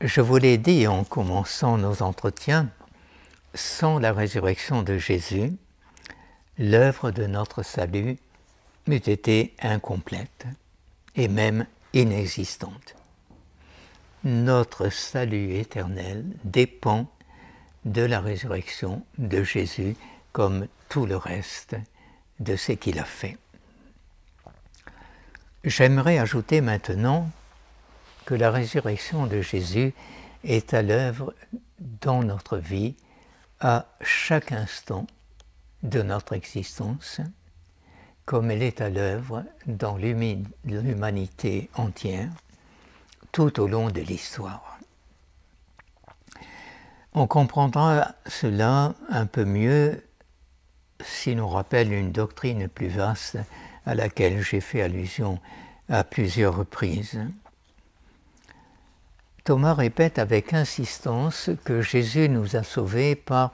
Je vous l'ai dit en commençant nos entretiens, sans la résurrection de Jésus, l'œuvre de notre salut eût été incomplète et même inexistante. Notre salut éternel dépend de la résurrection de Jésus comme tout le reste de ce qu'il a fait. J'aimerais ajouter maintenant que la résurrection de Jésus est à l'œuvre dans notre vie à chaque instant de notre existence, comme elle est à l'œuvre dans l'humanité entière, tout au long de l'histoire. On comprendra cela un peu mieux si l'on rappelle une doctrine plus vaste à laquelle j'ai fait allusion à plusieurs reprises. Thomas répète avec insistance que Jésus nous a sauvés par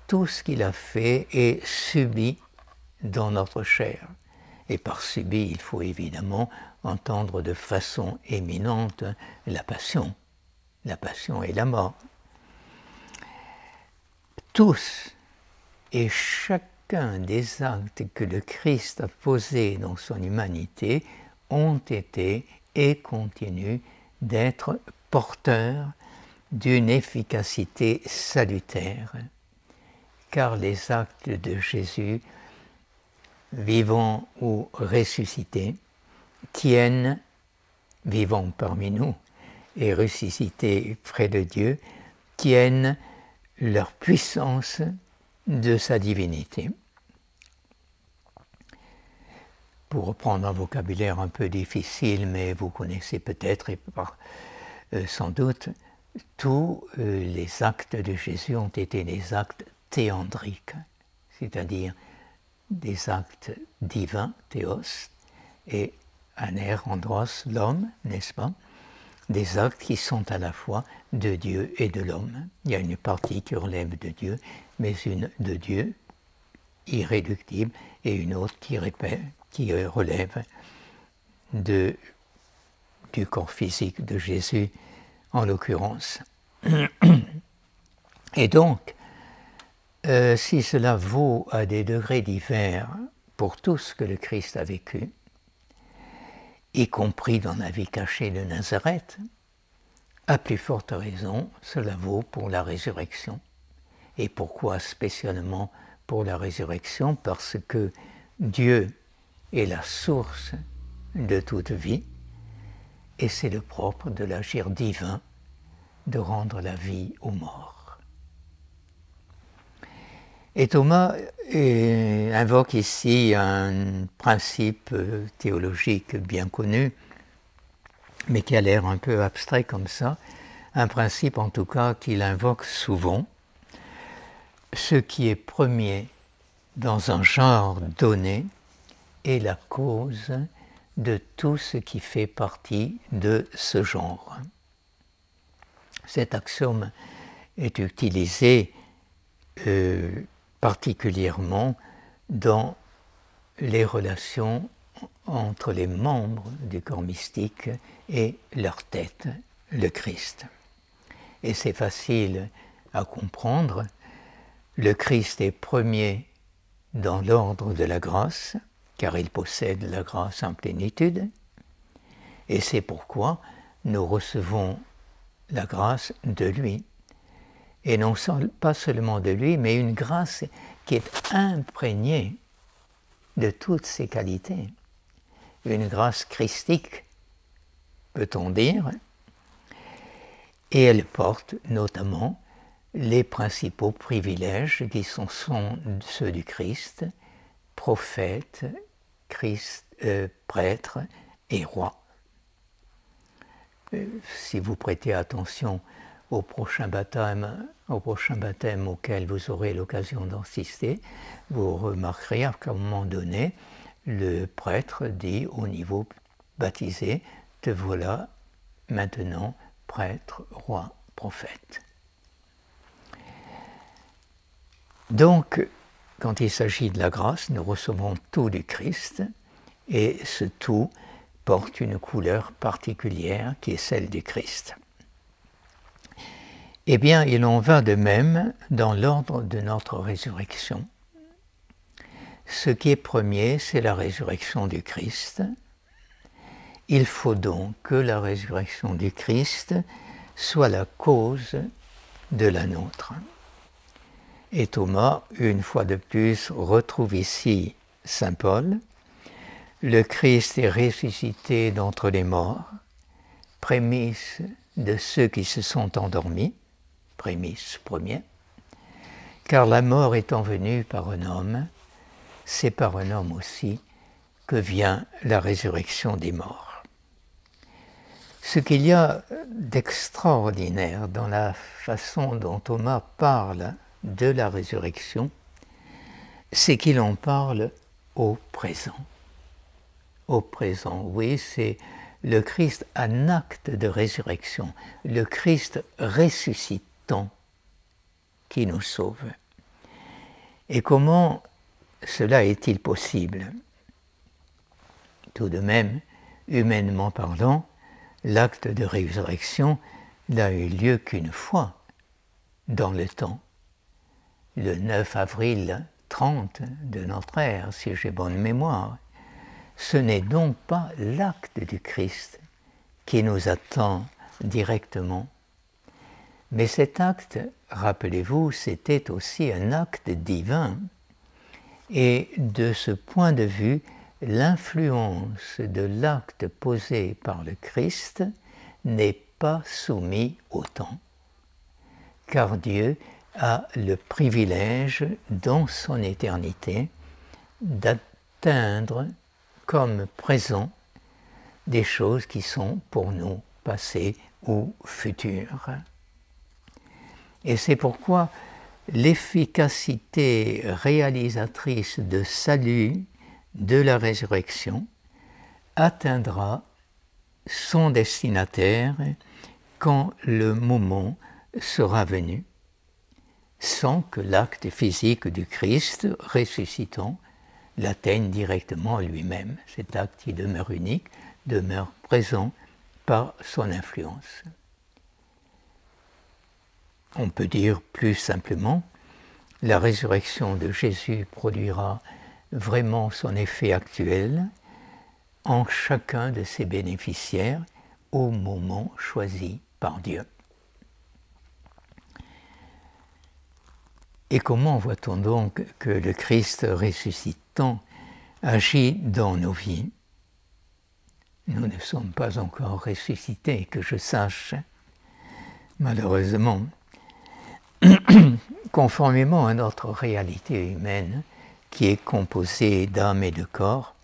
tout ce qu'il a fait et subi dans notre chair. Et par subi, il faut évidemment entendre de façon éminente la passion et la mort. Tous et chacun des actes que le Christ a posés dans son humanité ont été et continuent d'être porteurs d'une efficacité salutaire, car les actes de Jésus, vivant ou ressuscité, tiennent, vivant parmi nous et ressuscité près de Dieu, tiennent leur puissance de sa divinité. Pour reprendre un vocabulaire un peu difficile, mais vous connaissez peut-être et sans doute, tous les actes de Jésus ont été des actes théandriques, c'est-à-dire des actes divins, théos, et aner, andros, l'homme, n'est-ce pas? Des actes qui sont à la fois de Dieu et de l'homme. Il y a une partie qui relève de Dieu, mais une de Dieu irréductible, et une autre qui relève du corps physique de Jésus, en l'occurrence. Et donc, si cela vaut à des degrés divers pour tout ce que le Christ a vécu, y compris dans la vie cachée de Nazareth, à plus forte raison, cela vaut pour la résurrection. Et pourquoi spécialement pour la résurrection? Parce que Dieu est la source de toute vie, et c'est le propre de l'agir divin de rendre la vie aux morts. Et Thomas invoque ici un principe théologique bien connu, mais qui a l'air un peu abstrait comme ça, un principe en tout cas qu'il invoque souvent. Ce qui est premier dans un genre donné est la cause de tout ce qui fait partie de ce genre. Cet axiome est utilisé particulièrement dans les relations entre les membres du corps mystique et leur tête, le Christ. Et c'est facile à comprendre. Le Christ est premier dans l'ordre de la grâce, car il possède la grâce en plénitude, et c'est pourquoi nous recevons la grâce de lui. Et non pas seulement de lui, mais une grâce qui est imprégnée de toutes ses qualités. Une grâce christique, peut-on dire, et elle porte notamment les principaux privilèges qui sont ceux du Christ, prophète, prêtre et roi. Si vous prêtez attention au prochain baptême auquel vous aurez l'occasion d'assister, vous remarquerez qu'à un moment donné, le prêtre dit au niveau baptisé, te voilà maintenant prêtre, roi, prophète. Donc, quand il s'agit de la grâce, nous recevons tout du Christ, et ce tout porte une couleur particulière qui est celle du Christ. Eh bien, il en va de même dans l'ordre de notre résurrection. Ce qui est premier, c'est la résurrection du Christ. Il faut donc que la résurrection du Christ soit la cause de la nôtre. Et Thomas, une fois de plus, retrouve ici saint Paul. Le Christ est ressuscité d'entre les morts, prémisse de ceux qui se sont endormis, prémisse première, car la mort étant venue par un homme, c'est par un homme aussi que vient la résurrection des morts. Ce qu'il y a d'extraordinaire dans la façon dont Thomas parle de la résurrection, c'est qu'il en parle au présent. Au présent, oui, c'est le Christ en acte de résurrection, le Christ ressuscitant qui nous sauve. Et comment cela est-il possible? Tout de même, humainement parlant, l'acte de résurrection n'a eu lieu qu'une fois dans le temps, le 9 avril 30 de notre ère, si j'ai bonne mémoire. Ce n'est donc pas l'acte du Christ qui nous attend directement, mais cet acte, rappelez-vous, c'était aussi un acte divin, et de ce point de vue, l'influence de l'acte posé par le Christ n'est pas soumise au temps, car Dieu a le privilège, dans son éternité, d'atteindre comme présent des choses qui sont pour nous passées ou futures. Et c'est pourquoi l'efficacité réalisatrice de salut de la résurrection atteindra son destinataire quand le moment sera venu, sans que l'acte physique du Christ ressuscitant l'atteigne directement lui-même. Cet acte qui demeure unique, demeure présent par son influence. On peut dire plus simplement, la résurrection de Jésus produira vraiment son effet actuel en chacun de ses bénéficiaires au moment choisi par Dieu. Et comment voit-on donc que le Christ ressuscitant agit dans nos vies? Nous ne sommes pas encore ressuscités, que je sache, malheureusement. Conformément à notre réalité humaine, qui est composée d'âme et de corps,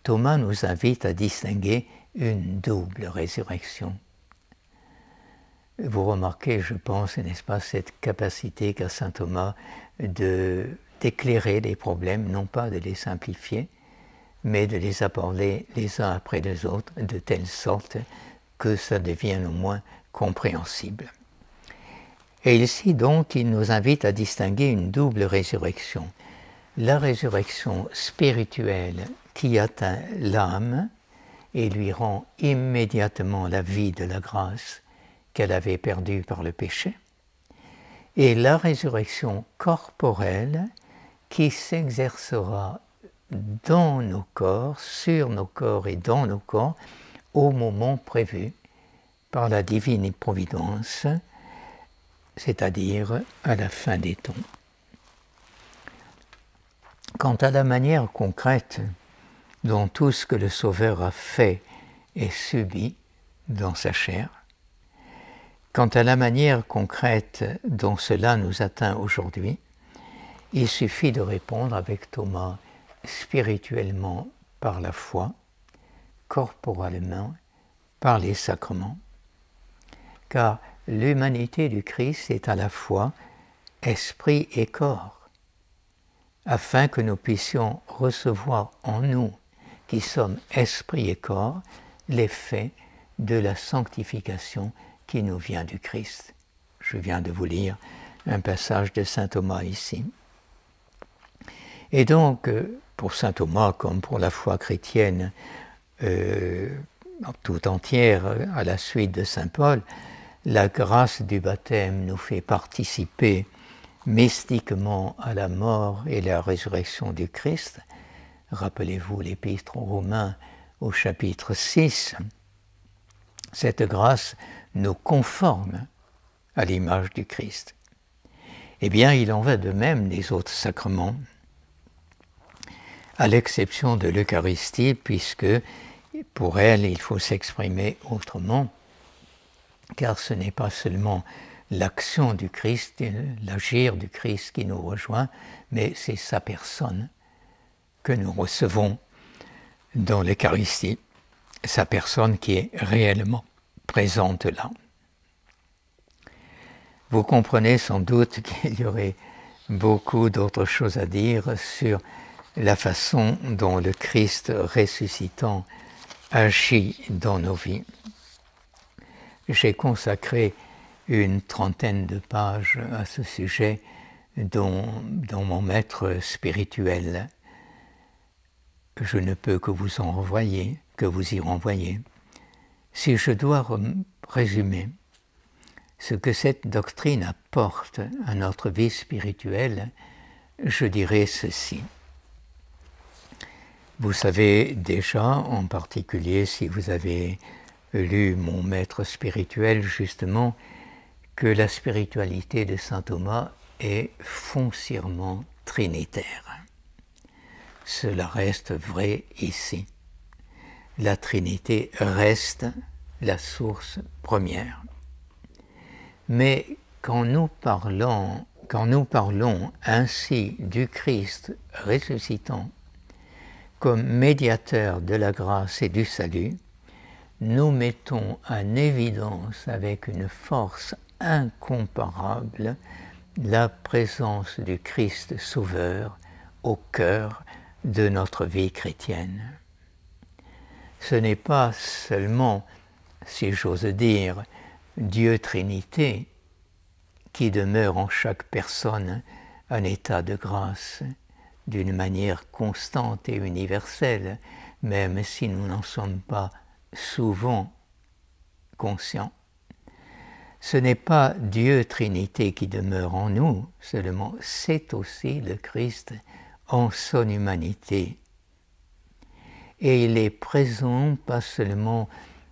Thomas nous invite à distinguer une double résurrection. Vous remarquez, je pense, n'est-ce pas, cette capacité qu'a saint Thomas d'éclairer les problèmes, non pas de les simplifier, mais de les aborder les uns après les autres, de telle sorte que ça devienne au moins compréhensible. Et ici, donc, il nous invite à distinguer une double résurrection. La résurrection spirituelle qui atteint l'âme et lui rend immédiatement la vie de la grâce qu'elle avait perdue par le péché, et la résurrection corporelle qui s'exercera dans nos corps, sur nos corps et dans nos corps, au moment prévu par la divine providence, c'est-à-dire à la fin des temps. Quant à la manière concrète dont tout ce que le Sauveur a fait et subi dans sa chair, quant à la manière concrète dont cela nous atteint aujourd'hui, il suffit de répondre avec Thomas spirituellement par la foi, corporellement par les sacrements, car l'humanité du Christ est à la fois esprit et corps, afin que nous puissions recevoir en nous, qui sommes esprit et corps, l'effet de la sanctification qui nous vient du Christ. Je viens de vous lire un passage de saint Thomas ici. Et donc, pour saint Thomas, comme pour la foi chrétienne tout entière à la suite de saint Paul, la grâce du baptême nous fait participer mystiquement à la mort et la résurrection du Christ. Rappelez-vous l'Épître aux Romains au chapitre 6. Cette grâce nous conforme à l'image du Christ. Eh bien, il en va de même des autres sacrements, à l'exception de l'Eucharistie, puisque pour elle, il faut s'exprimer autrement, car ce n'est pas seulement l'action du Christ, l'agir du Christ qui nous rejoint, mais c'est sa personne que nous recevons dans l'Eucharistie, sa personne qui est réellement présente là. Vous comprenez sans doute qu'il y aurait beaucoup d'autres choses à dire sur la façon dont le Christ ressuscitant agit dans nos vies. J'ai consacré une trentaine de pages à ce sujet dans mon maître spirituel. Je ne peux que vous y renvoyer. Si je dois résumer ce que cette doctrine apporte à notre vie spirituelle, je dirais ceci. Vous savez déjà, en particulier si vous avez lu mon maître spirituel, justement, que la spiritualité de saint Thomas est foncièrement trinitaire. Cela reste vrai ici. La Trinité reste la source première. Mais quand nous parlons ainsi du Christ ressuscitant comme médiateur de la grâce et du salut, nous mettons en évidence avec une force incomparable la présence du Christ Sauveur au cœur de notre vie chrétienne. Ce n'est pas seulement, si j'ose dire, Dieu Trinité qui demeure en chaque personne un état de grâce d'une manière constante et universelle, même si nous n'en sommes pas souvent conscients. Ce n'est pas Dieu Trinité qui demeure en nous seulement, c'est aussi le Christ en son humanité. Et il est présent pas seulement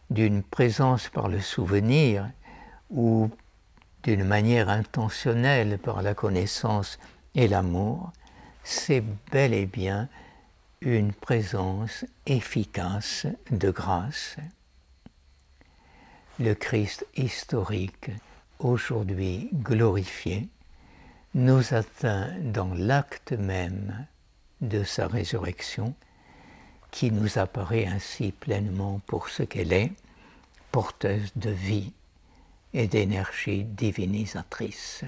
d'une présence par le souvenir ou d'une manière intentionnelle par la connaissance et l'amour, c'est bel et bien une présence efficace de grâce. Le Christ historique, aujourd'hui glorifié, nous atteint dans l'acte même de sa résurrection, qui nous apparaît ainsi pleinement pour ce qu'elle est, porteuse de vie et d'énergie divinisatrice.